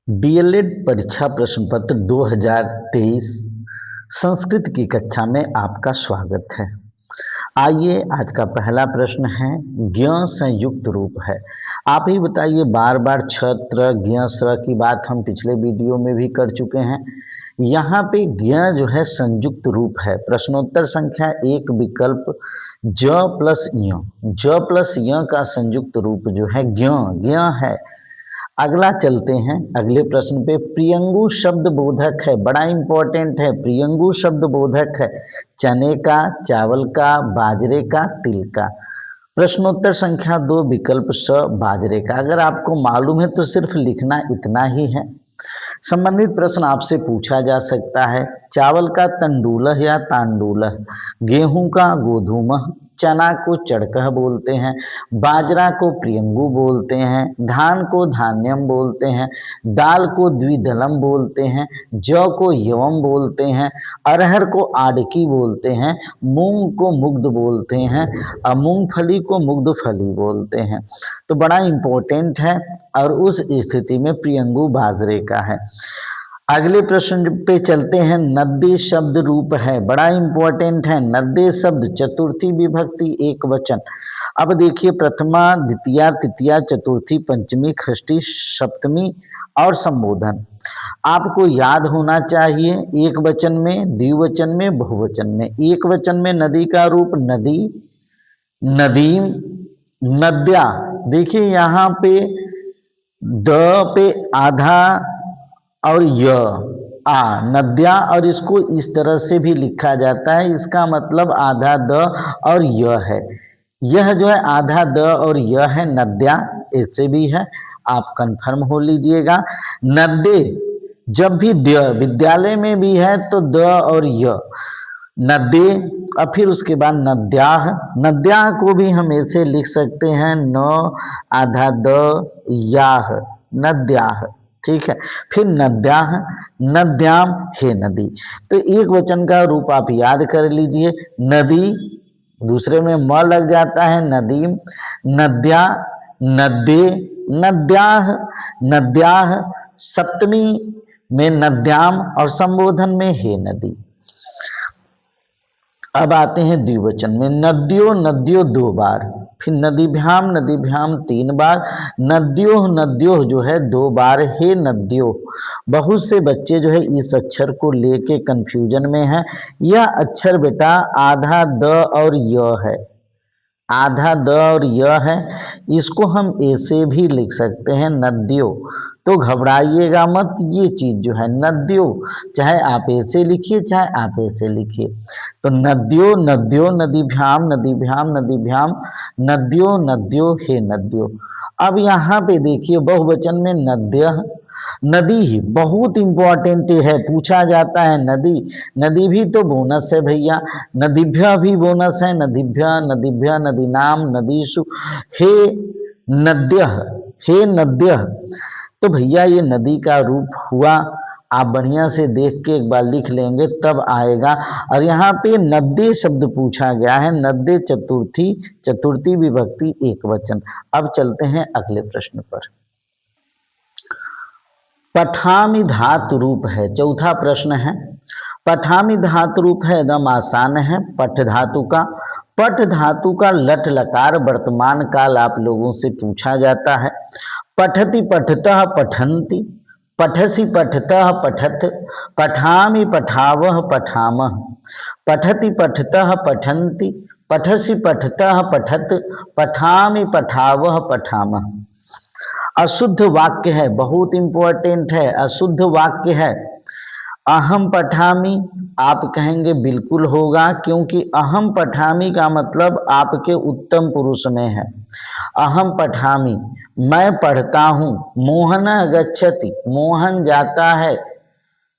DElEd परीक्षा प्रश्न पत्र 2023 संस्कृत की कक्षा में आपका स्वागत है। आइए आज का पहला प्रश्न है ज्ञ संयुक्त रूप है। आप ही बताइए, बार बार छत्र ज्ञ स्र की बात हम पिछले वीडियो में भी कर चुके हैं। यहाँ पे ज्ञ जो है संयुक्त रूप है। प्रश्नोत्तर संख्या 1 विकल्प ज प्लस य का संयुक्त रूप जो है ज्ञ है। अगला चलते हैं अगले प्रश्न पे। प्रियंगु शब्द बोधक है, बड़ा इंपॉर्टेंट है। प्रियंगु शब्द बोधक है चने का, चावल का, बाजरे का, तिल का। प्रश्नोत्तर संख्या 2 विकल्प स बाजरे का। अगर आपको मालूम है तो सिर्फ लिखना इतना ही है। संबंधित प्रश्न आपसे पूछा जा सकता है। चावल का तंडुलह या तांडुलह, गेहूं का गोधूमह, चना को चड़कह बोलते हैं, बाजरा को प्रियंगु बोलते हैं, धान को धान्यम बोलते हैं, दाल को द्विदलम बोलते हैं, जौ को यवम बोलते हैं, अरहर को आड़की बोलते हैं, मूंग को मुग्ध बोलते हैं और मूंगफली को मुग्धफली बोलते हैं। तो बड़ा इंपॉर्टेंट है और उस स्थिति में प्रियंगु बाजरे का है। अगले प्रश्न पे चलते हैं। नद्दे शब्द रूप है, बड़ा इंपॉर्टेंट है। नद्दे शब्द चतुर्थी विभक्ति एक वचन। अब देखिए, प्रथमा, द्वितीया, तृतीया, चतुर्थी, पंचमी, षष्ठी, सप्तमी और संबोधन आपको याद होना चाहिए। एक वचन में, द्विवचन में, बहुवचन में। एक वचन में नदी का रूप नदी, नदीम, नद्या। देखिए यहाँ पे द पे आधा और य नद्या, और इसको इस तरह से भी लिखा जाता है। इसका मतलब आधा द और य है। यह जो है आधा द और य है, नद्या ऐसे भी है, आप कंफर्म हो लीजिएगा। नद्दे जब भी द विद्यालय में भी है तो द और य, नद्दे। और फिर उसके बाद नद्याह। नद्याह को भी हम ऐसे लिख सकते हैं, न आधा द याह, नद्याह। ठीक है। फिर नद्याह, नद्याम, हे नदी। तो एक वचन का रूप आप याद कर लीजिए। नदी, दूसरे में म लग जाता है, नदीम, नद्या, नद्दे, नद्याह, नद्याह। सप्तमी में नद्याम और संबोधन में हे नदी। अब आते हैं द्विवचन में। नद्यो, नद्यो 2 बार, फिर नदीभ्याम, नदीभ्याम 3 बार, नद्यो, नद्यो जो है 2 बार, हे नद्यो। बहुत से बच्चे जो है इस अक्षर को लेके कंफ्यूजन में है। यह अक्षर बेटा आधा द और य है, आधा द और य है। इसको हम ऐसे भी लिख सकते हैं, नद्यो। तो घबराइएगा मत, ये चीज जो है नद्यो, चाहे आप ऐसे लिखिए चाहे आप ऐसे लिखिए। तो नद्यो, नद्यो, नदीभ्याम, नदीभ्याम, नदीभ्याम, नद्यो, नद्यो, हे नद्यो। अब यहाँ पे देखिए बहुवचन में नद्य, नदी ही बहुत इंपॉर्टेंट है, पूछा जाता है। नदी, नदी भी तो बोनस है भैया। नदीभ्य भी बोनस है, नदीभ्य, नदीभ्य, नदीनाम, नदीषु, हे नद्य, हे नद्य। तो भैया ये नदी का रूप हुआ। आप बढ़िया से देख के एक बार लिख लेंगे तब आएगा। और यहाँ पे नद्दे शब्द पूछा गया है, नद्दे चतुर्थी, चतुर्थी विभक्ति एक वचन। अब चलते हैं अगले प्रश्न पर। पठामि धातु रूप है, चौथा प्रश्न है। पठामि धातु रूप है, एकदम आसान है। पठ धातु का, पठ धातु का लट लकार वर्तमान काल आप लोगों से पूछा जाता है। पठति पठतः पठन्ति, पठसि पठतः पठत, पठामि पठावः पठामः, पठति पठतः पठन्ति, पठसि पठतः पठत, पठामि पठावः पठामः। अशुद्ध वाक्य है, बहुत इंपॉर्टेंट है। अशुद्ध वाक्य है। अहम पठामी, आप कहेंगे बिल्कुल होगा, क्योंकि अहम पठामी का मतलब आपके उत्तम पुरुष में है। अहम पठामी, मैं पढ़ता हूँ। मोहन गच्छति, मोहन जाता है,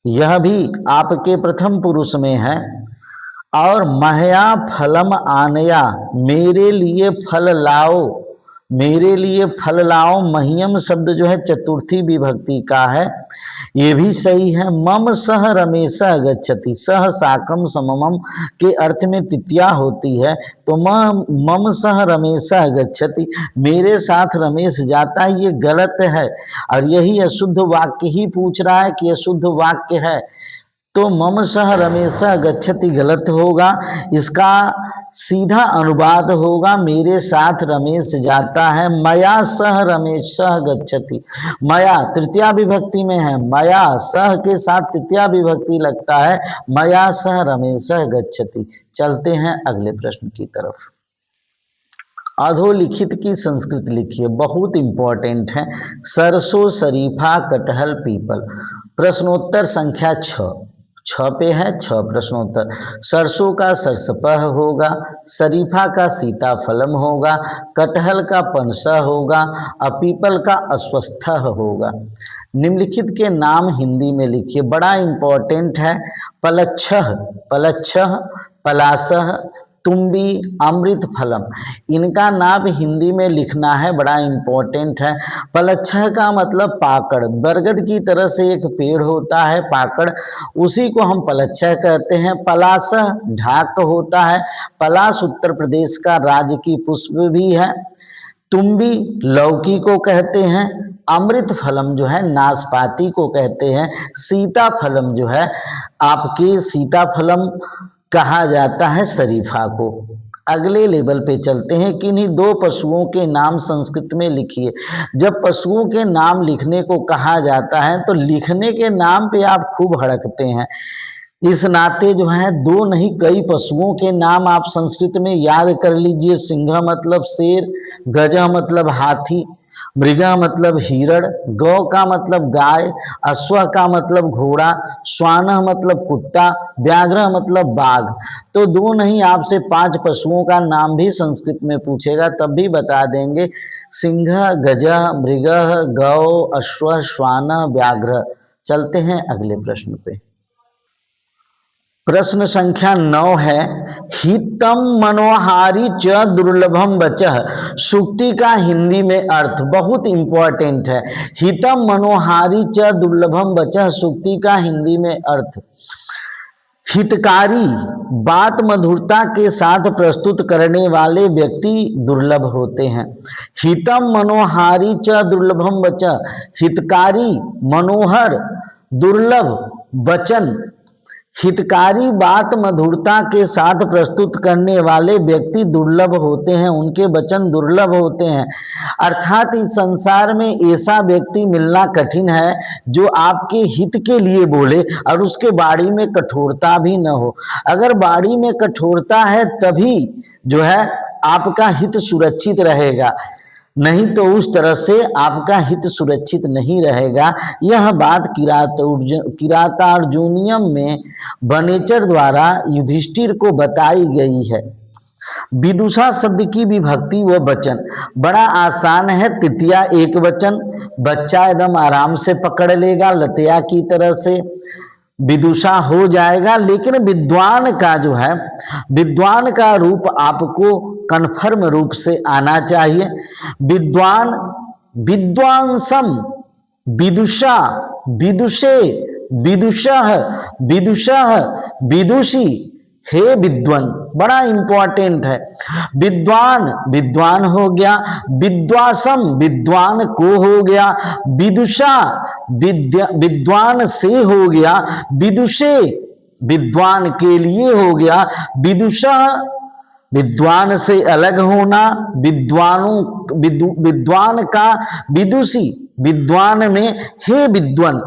यह भी आपके प्रथम पुरुष में है। और महया फलम आनया, मेरे लिए फल लाओ, मेरे लिए फल लाओ, मह्यम शब्द जो है चतुर्थी विभक्ति का है, ये भी सही है। मम सह रमेशः गच्छति, सह साकम सममम के अर्थ में तृतीया होती है, तो मम सह रमेशः गच्छति, मेरे साथ रमेश जाता है, ये गलत है। और यही अशुद्ध वाक्य ही पूछ रहा है कि अशुद्ध वाक्य है, तो मम सह रमेशः गच्छति गलत होगा। इसका सीधा अनुवाद होगा मेरे साथ रमेश जाता है। मया सह रमेशः गच्छति, मया तृतीया विभक्ति में है, मया सह के साथ तृतीया विभक्ति लगता है, मया सह रमेशः गच्छति। चलते हैं अगले प्रश्न की तरफ। अधोलिखित की संस्कृत लिखिए, बहुत इंपॉर्टेंट है। सरसों, शरीफा, कटहल, पीपल। प्रश्नोत्तर संख्या 6 पे है 6 प्रश्नोत्तर। सरसों का सरसपह होगा, शरीफा का सीताफलम होगा, कटहल का पनसह होगा और पीपल का अस्वस्थः होगा। निम्नलिखित के नाम हिंदी में लिखिए, बड़ा इंपॉर्टेंट है। पलच्छः, पलच्छः, पलासह, तुम्बी, अमृत फलम, इनका नाम हिंदी में लिखना है, बड़ा इंपॉर्टेंट है। पलच्छः का मतलब पाकड़, बरगद की तरह से एक पेड़ होता है पाकड़, उसी को हम पलच्छः कहते हैं। पलासह ढाक होता है, पलास उत्तर प्रदेश का राज्य की पुष्प भी है। तुम्बी लौकी को कहते हैं, अमृत फलम जो है नाशपाती को कहते हैं, सीताफलम जो है आपके सीताफलम कहा जाता है शरीफा को। अगले लेवल पे चलते हैं। किन्हीं 2 पशुओं के नाम संस्कृत में लिखिए। जब पशुओं के नाम लिखने को कहा जाता है तो लिखने के नाम पे आप खूब हड़कते हैं, इस नाते जो है 2 नहीं कई पशुओं के नाम आप संस्कृत में याद कर लीजिए। सिंह मतलब शेर, गज मतलब हाथी, मृग मतलब हिरण, गौ का मतलब गाय, अश्व का मतलब घोड़ा, श्वान मतलब कुत्ता, व्याघ्र मतलब बाघ। तो 2 नहीं आपसे 5 पशुओं का नाम भी संस्कृत में पूछेगा तब भी बता देंगे। सिंह, गज, मृग, गौ, अश्व, श्वान, व्याघ्र। चलते हैं अगले प्रश्न पे। प्रश्न संख्या 9 है, हितम मनोहारी च दुर्लभम वचः, सूक्ति का हिंदी में अर्थ बहुत इंपॉर्टेंट है। हितम मनोहारी च दुर्लभम वचः, सूक्ति का हिंदी में अर्थ, हितकारी बात मधुरता के साथ प्रस्तुत करने वाले व्यक्ति दुर्लभ होते हैं। हितम मनोहारी च दुर्लभम वचः, हितकारी मनोहर दुर्लभ वचन, हितकारी बात मधुरता के साथ प्रस्तुत करने वाले व्यक्ति दुर्लभ होते हैं, उनके वचन दुर्लभ होते हैं। अर्थात इस संसार में ऐसा व्यक्ति मिलना कठिन है जो आपके हित के लिए बोले और उसके बाड़ी में कठोरता भी न हो। अगर बाड़ी में कठोरता है तभी जो है आपका हित सुरक्षित रहेगा, नहीं तो उस तरह से आपका हित सुरक्षित नहीं रहेगा। यह बात किरातार्जुनीयम में वनेचर द्वारा युधिष्ठिर को बताई गई है। विदुषा शब्द की विभक्ति व वचन बड़ा आसान है, तृतीया एक वचन, बच्चा एकदम आराम से पकड़ लेगा, लतिया की तरह से विदुषा हो जाएगा। लेकिन विद्वान का जो है, विद्वान का रूप आपको कन्फर्म रूप से आना चाहिए। विद्वान, विद्वांसम, विदुषा, विदुषे, विदुषः, विदुषः, विदुषी, हे विद्वान, बड़ा इंपॉर्टेंट है। विद्वान, विद्वान हो गया, विद्वासम, विद्वान को हो गया, विदुषा, विद्वान से हो गया, विदुषे, विद्वान के लिए हो गया, विदुषा, विद्वान से अलग होना, विद्वान का विदुषी, विद्वान में हे विद्वान।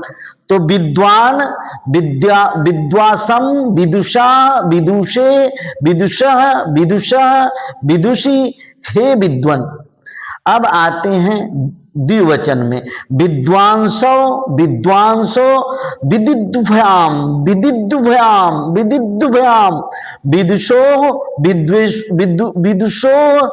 तो विद्वान, विद्या, विद्वासम, विदुषा, विदुषे, विदुषः, विदुषः, विदुषी, हे विद्वान। अब आते हैं द्विवचन में विद्वांसो विद्वांसो विदिद्भ्याम विदिद्भ्याम विदिद्भ्याम विदुषो विदुषो।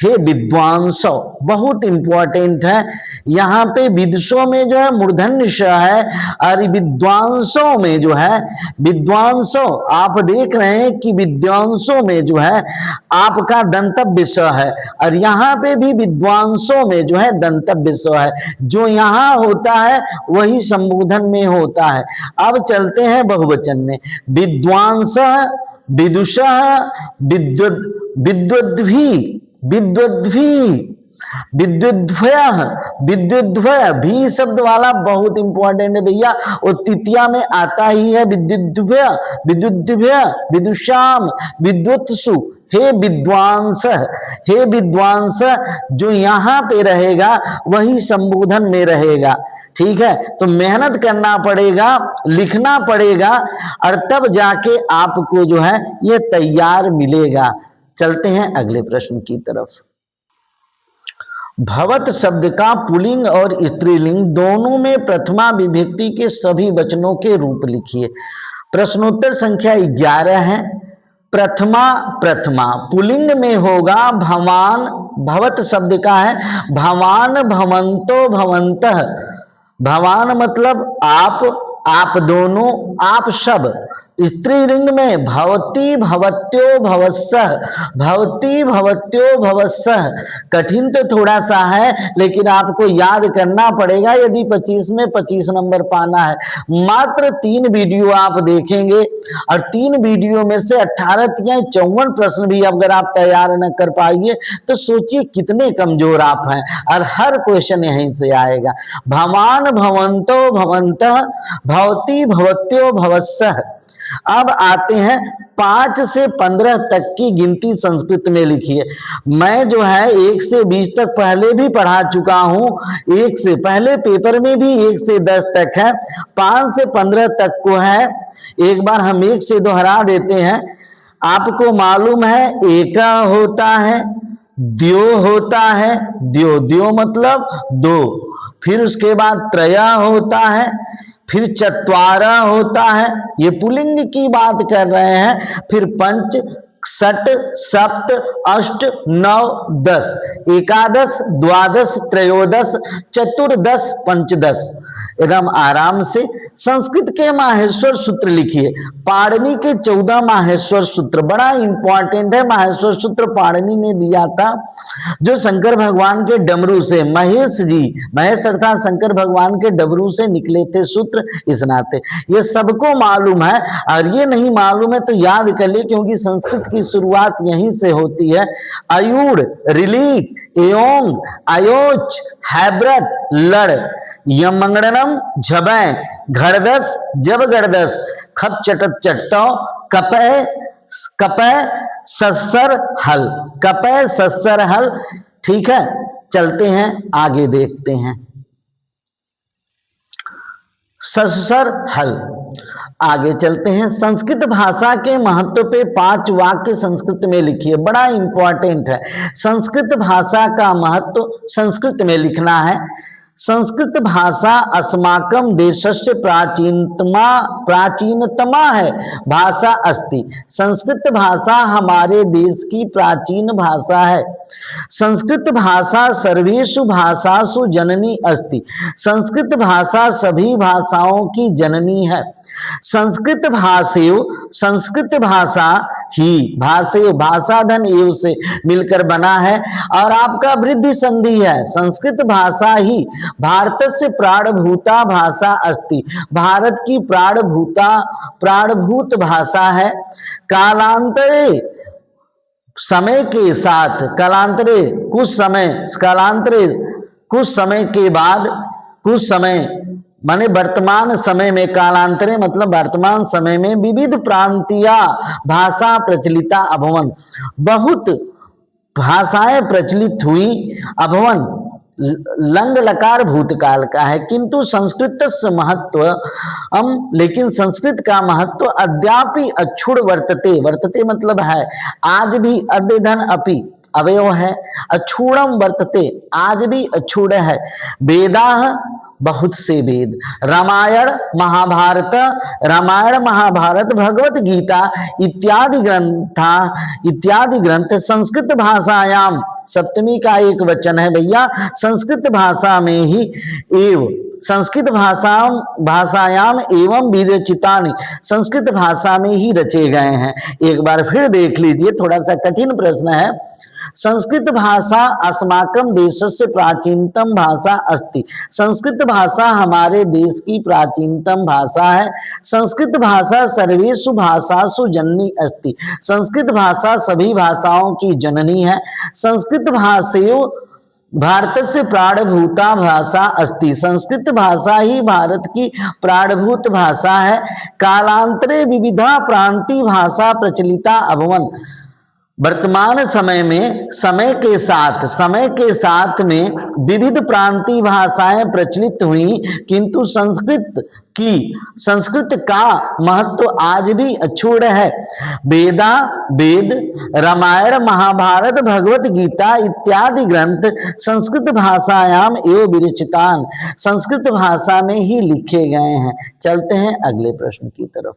हे विद्वांसो बहुत इंपॉर्टेंट है। यहाँ पे विदुषो में जो है मूर्धन्य ष है और विद्वांसों में जो है विद्वांसो, आप देख रहे हैं कि विद्वांसों में जो है आपका दंतव्य स है और यहाँ पे भी विद्वांसों में जो है दंतव्य स है। जो यहाँ होता है वही संबोधन में होता है। अब चलते हैं बहुवचन में विद्वांस विदुषः विद्वद्भी विद्वद्भी विद्युद्भयः विद्युद्भय भी शब्द वाला बहुत इंपॉर्टेंट है भैया, और तृतीया में आता ही है विद्युद्भय विद्युद्भय विदुषाम विद्युत्सु। हे विद्वांस, हे विद्वांस, जो यहाँ पे रहेगा वही संबोधन में रहेगा। ठीक है, तो मेहनत करना पड़ेगा, लिखना पड़ेगा और तब जाके आपको जो है ये तैयार मिलेगा। चलते हैं अगले प्रश्न की तरफ। भवत शब्द का पुल्लिंग और स्त्रीलिंग दोनों में प्रथमा विभक्ति के सभी वचनों के रूप लिखिए। प्रश्नोत्तर संख्या 11 है। प्रथमा प्रथमा पुल्लिंग में होगा भवान, भवत शब्द का है भवान भवंतो भवंतः। भवान मतलब आप दोनों, आप सब। स्त्रीलिंग में भवती भवत्यो भवस्सः, भवती भवत्यो भवस्सः। कठिन तो थोड़ा सा है लेकिन आपको याद करना पड़ेगा यदि 25 में 25 नंबर पाना है। मात्र 3 वीडियो आप देखेंगे और 3 वीडियो में से 18 या 54 प्रश्न भी अगर आप तैयार न कर पाइए तो सोचिए कितने कमजोर आप हैं। और हर क्वेश्चन यहीं से आएगा। भवान भवंतो भवंतः, भवती भवत्यो भवस्सः। अब आते हैं 5 से 15 तक की गिनती संस्कृत में लिखिए। मैं जो है 1 से 20 तक पहले भी पढ़ा चुका हूं, 1 से पहले पेपर में भी 1 से 10 तक है, 5 से 15 तक को है। एक बार हम 1 से दोहरा देते हैं। आपको मालूम है एका होता है, द्यो होता है, द्यो द्यो मतलब 2, फिर उसके बाद त्रया होता है, फिर चत्वारा होता है, ये पुल्लिंग की बात कर रहे हैं। फिर पंच, षट, सप्त, अष्ट, 9, 10, एकादश, द्वादश, त्रयोदश, चतुर्दश, पंचदश। एकदम आराम से। संस्कृत के माहेश्वर सूत्र लिखिए। पाणिनि के 14 माहेश्वर सूत्र बड़ा इंपॉर्टेंट है। माहेश्वर सूत्र पाणिनि ने दिया था, जो शंकर भगवान के डमरू से, महेश जी, महेश अर्थात शंकर भगवान के डमरू से निकले थे सूत्र। इस नाते ये सबको मालूम है और ये नहीं मालूम है तो याद कर लिए, क्योंकि संस्कृत की शुरुआत यहीं से होती है। आयुड़, रिलीक, एयोंग, आयोच, हैब्रत, लड़, यमंगड़नम, झबै, घड़दस, जब गड़दस, खप चटत चटतो, कपय कपय सस्सर हल, कपय सस्सर हल। ठीक है, चलते हैं आगे देखते हैं। सस्सर हल, आगे चलते हैं। संस्कृत भाषा के महत्व पे 5 वाक्य संस्कृत में लिखिए। बड़ा इंपॉर्टेंट है। संस्कृत भाषा का महत्व संस्कृत में लिखना है। संस्कृत भाषा अस्माकं देशस्य प्राचीनतमा है भाषा अस्ति। संस्कृत भाषा हमारे देश की प्राचीन भाषा है। संस्कृत भाषा सर्वेषु भाषासु जननी अस्ति। संस्कृत भाषा सभी भाषाओं की जननी है। संस्कृत भाषेय, संस्कृत भाषा ही, भाषेय भाषा धन एव से मिलकर बना है और आपका वृद्धि संधि है। संस्कृत भाषा ही भारत से प्राणभूता भाषा अस्ति। भारत की प्राणभूत भाषा है। कालांतरे, समय के साथ, कालांतरे कुछ समय के बाद, कुछ समय माने वर्तमान समय में, कालांतरे मतलब वर्तमान समय में विविध प्रांतीय भाषा प्रचलिता अभवन, बहुत भाषाएं प्रचलित हुई। अभवन लंग लकार भूतकाल का है, किंतु संस्कृत महत्व लेकिन संस्कृत का महत्व अद्यापि अक्षुण वर्तते। वर्तते मतलब है, आज भी, अद्य धन अपि, अवयव है। अछूड़म वर्तते, आज भी अछूड़ है। वेदाः, बहुत से वेद। रामायण महाभारत, रामायण महाभारत भगवत गीता इत्यादि ग्रंथ संस्कृत भाषायाम, सप्तमी का एक वचन है भैया, संस्कृत भाषा में ही एव संस्कृत भाषायाम एवं विरचितानि, संस्कृत भाषा में ही रचे गए हैं। एक बार फिर देख लीजिए, थोड़ा सा कठिन प्रश्न है। संस्कृत भाषा अस्माकं देशस्य प्राचीनतम भाषा अस्ति, संस्कृत भाषा हमारे देश की प्राचीनतम भाषा है। संस्कृत भाषा सर्वेषु भाषासु जननी अस्ति, संस्कृत भाषा सभी भाषाओं की जननी है। संस्कृत भाषयो भारत से प्राणभूता भाषा अस्ति, संस्कृत भाषा ही भारत की प्राणभूत भाषा है। कालांतरे विविधा प्रांतीय भाषा प्रचलिता अभवन्, वर्तमान समय में समय के साथ में विविध प्रांतीय भाषाएं प्रचलित हुई, किंतु संस्कृत का महत्व आज भी अछूड़ है। वेद, रामायण महाभारत भगवत गीता इत्यादि ग्रंथ संस्कृत भाषायाम एवं विरचितान, संस्कृत भाषा में ही लिखे गए हैं। चलते हैं अगले प्रश्न की तरफ।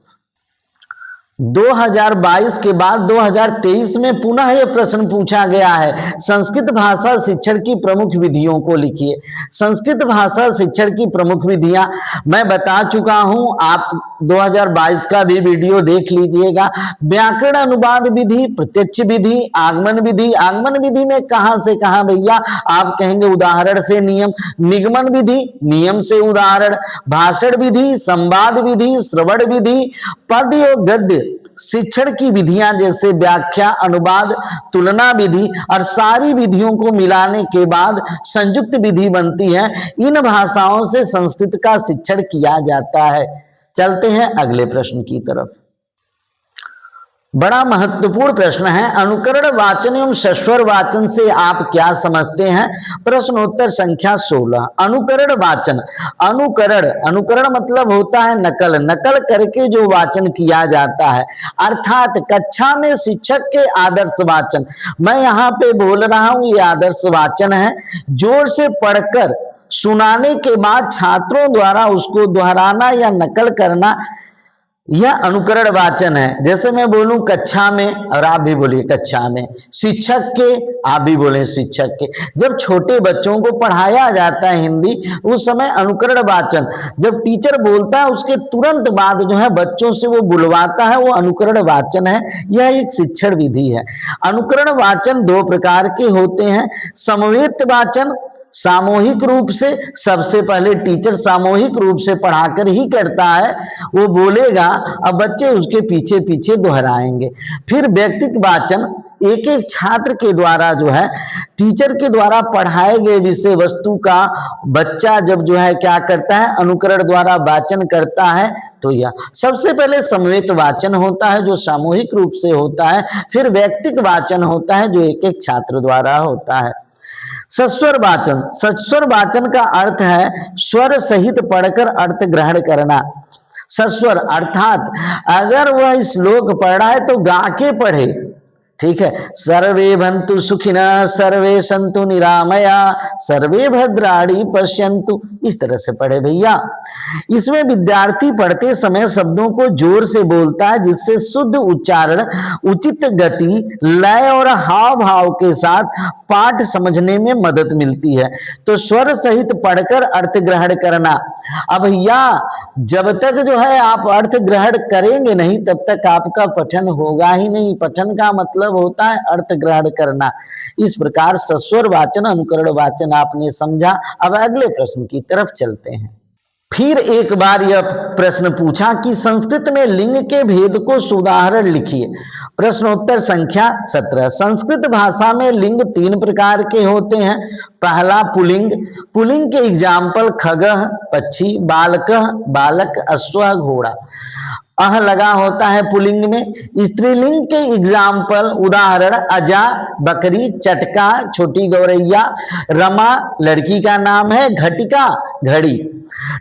2022 के बाद 2023 में पुनः यह प्रश्न पूछा गया है, संस्कृत भाषा शिक्षण की प्रमुख विधियों को लिखिए। संस्कृत भाषा शिक्षण की प्रमुख विधियां मैं बता चुका हूं, आप 2022 का भी वीडियो देख लीजिएगा। व्याकरण अनुवाद विधि, प्रत्यक्ष विधि, आगमन विधि। आगमन विधि में कहां से कहां भैया, आप कहेंगे उदाहरण से नियम। निगमन विधि, नियम से उदाहरण। भाषण विधि, संवाद विधि, श्रवण विधि, पद्य और गद्य शिक्षण की विधियां जैसे व्याख्या, अनुवाद, तुलना विधि और सारी विधियों को मिलाने के बाद संयुक्त विधि बनती है। इन भाषाओं से संस्कृत का शिक्षण किया जाता है। चलते हैं अगले प्रश्न की तरफ। बड़ा महत्वपूर्ण प्रश्न है, अनुकरण वाचन एवं सस्वर वाचन से आप क्या समझते हैं? प्रश्नोत्तर संख्या 16। अनुकरण वाचन, अनुकरण मतलब होता है नकल करके जो वाचन किया जाता है, अर्थात कक्षा में शिक्षक के आदर्श वाचन। मैं यहाँ पे बोल रहा हूँ, ये आदर्श वाचन है। जोर से पढ़कर सुनाने के बाद छात्रों द्वारा उसको दोहराना या नकल करना, यह अनुकरण वाचन है। जैसे मैं बोलूं कक्षा में और आप भी बोलिए कक्षा में, शिक्षक के आप भी बोले शिक्षक के। जब छोटे बच्चों को पढ़ाया जाता है हिंदी, उस समय अनुकरण वाचन जब टीचर बोलता है उसके तुरंत बाद जो है बच्चों से वो बुलवाता है, वो अनुकरण वाचन है। यह एक शिक्षण विधि है। अनुकरण वाचन दो प्रकार के होते हैं। समवेत वाचन, सामूहिक रूप से, सबसे पहले टीचर सामूहिक रूप से पढ़ाकर ही करता है, वो बोलेगा अब बच्चे उसके पीछे पीछे दोहराएंगे। फिर व्यक्तिगत वाचन, एक एक छात्र के द्वारा जो है टीचर के द्वारा पढ़ाए गए विषय वस्तु का बच्चा जब जो है क्या करता है, अनुकरण द्वारा वाचन करता है। तो यह सबसे पहले समवेत वाचन होता है जो सामूहिक रूप से होता है। फिर व्यक्तिगत वाचन होता है जो एक एक छात्र द्वारा होता है। सस्वर वाचन, सस्वर वाचन का अर्थ है स्वर सहित पढ़कर अर्थ ग्रहण करना। सस्वर अर्थात अगर वह श्लोक पढ़ रहा है तो गा के पढ़े, ठीक है। सर्वे भंतु सुखिनः, सर्वे संतु निरामया, सर्वे भद्राणि पश्यन्तु, इस तरह से पढ़े भैया। इसमें विद्यार्थी पढ़ते समय शब्दों को जोर से बोलता है, जिससे शुद्ध उच्चारण, उचित गति, लय और हाव भाव के साथ पाठ समझने में मदद मिलती है। तो स्वर सहित पढ़कर अर्थ ग्रहण करना। अब भैया जब तक जो है आप अर्थ ग्रहण करेंगे नहीं, तब तक आपका पठन होगा ही नहीं। पठन का मतलब होता है अर्थ ग्रहण करना। इस प्रकार सस्वर वाचन, अनुकरण वाचन आपने समझा। अब अगले प्रश्न की तरफ चलते हैं। फिर एक बार यह प्रश्न पूछा कि संस्कृत में लिंग के भेद को सुधारण लिखिए। प्रश्नोत्तर संख्या 17। संस्कृत भाषा में लिंग 3 प्रकार के होते हैं। पहला पुलिंग, पुलिंग के एग्जाम्पल खगः पक्षी, बालकः बालक, अश्व घोड़ा। अह लगा होता है पुलिंग में। स्त्रीलिंग के एग्जाम्पल उदाहरण अजा बकरी, चटका छोटी गौरैया, रमा लड़की का नाम है, घटिका घड़ी।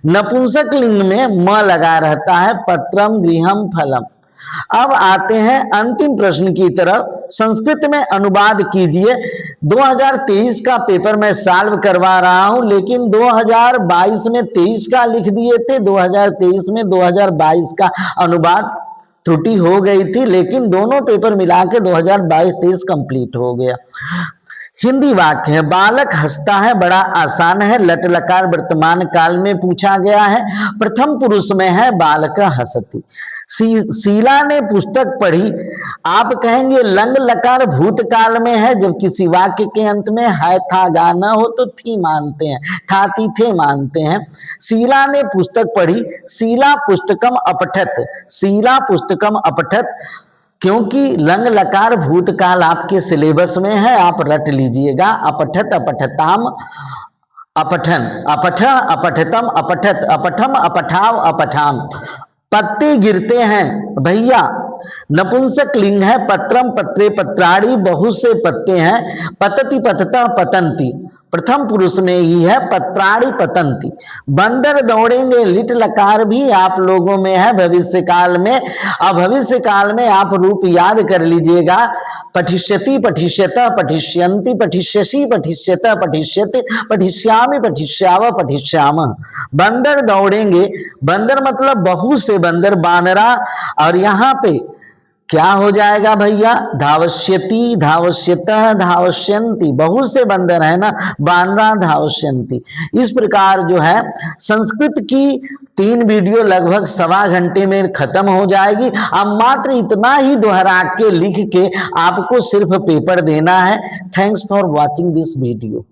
नपुंसक लिंग में म लगा रहता है, पत्रम गृहम फलम। अब आते हैं अंतिम प्रश्न की तरफ। संस्कृत में अनुवाद कीजिए। 2023 का पेपर मैं सॉल्व करवा रहा हूं, लेकिन 2022 में 23 का लिख दिए थे, 2023 में 2022 का अनुवाद त्रुटि हो गई थी, लेकिन दोनों पेपर मिला के 2022-23 कंप्लीट हो गया। हिंदी वाक्य है, बालक हंसता है, बड़ा आसान है, लट लकार वर्तमान काल में पूछा गया है, प्रथम पुरुष में है, बालक हंसती। शीला ने पुस्तक पढ़ी, आप कहेंगे लंग लकार भूतकाल में है, जब किसी वाक्य के अंत में है था गा न हो तो थी मानते हैं, थाती थे मानते हैं। शीला ने पुस्तक पढ़ी, शीला पुस्तकम अपठत, शीला पुस्तकम अपठत, क्योंकि लंग लकार भूतकाल आपके सिलेबस में है, आप रट लीजिएगा। अपठत अपठताम अपठन, अपठ अपठतम अपठत, अपठम अपठाव अपठाम। पत्ते गिरते हैं भैया, नपुंसक लिंग है, पत्रम पत्रे पत्राड़ी, बहुत से पत्ते हैं, पतति पतता पतंती, प्रथम पुरुष में ही है, पत्राड़ी पतंती। बंदर दौड़ेंगे, लिट लकार भी आप लोगों में है भविष्य काल में। अब भविष्य काल में आप रूप याद कर लीजिएगा, पठिष्यति पठिष्यत पठिष्यन्ति पठिष्यसि पठिष्यत पठिष्यति पठिष्यामि पठिष्याव पठिष्याम। बंदर दौड़ेंगे, बंदर मतलब बहुत से बंदर, बानरा, और यहाँ पे क्या हो जाएगा भैया, धावश्यति धावश्यतः धावश्यन्ति, बहुत से बंदर है ना, बानरा धावश्यन्ति। इस प्रकार जो है संस्कृत की 3 वीडियो लगभग 1.25 घंटे में खत्म हो जाएगी। अब मात्र इतना ही दोहरा के लिख के आपको सिर्फ पेपर देना है। Thanks for watching this video.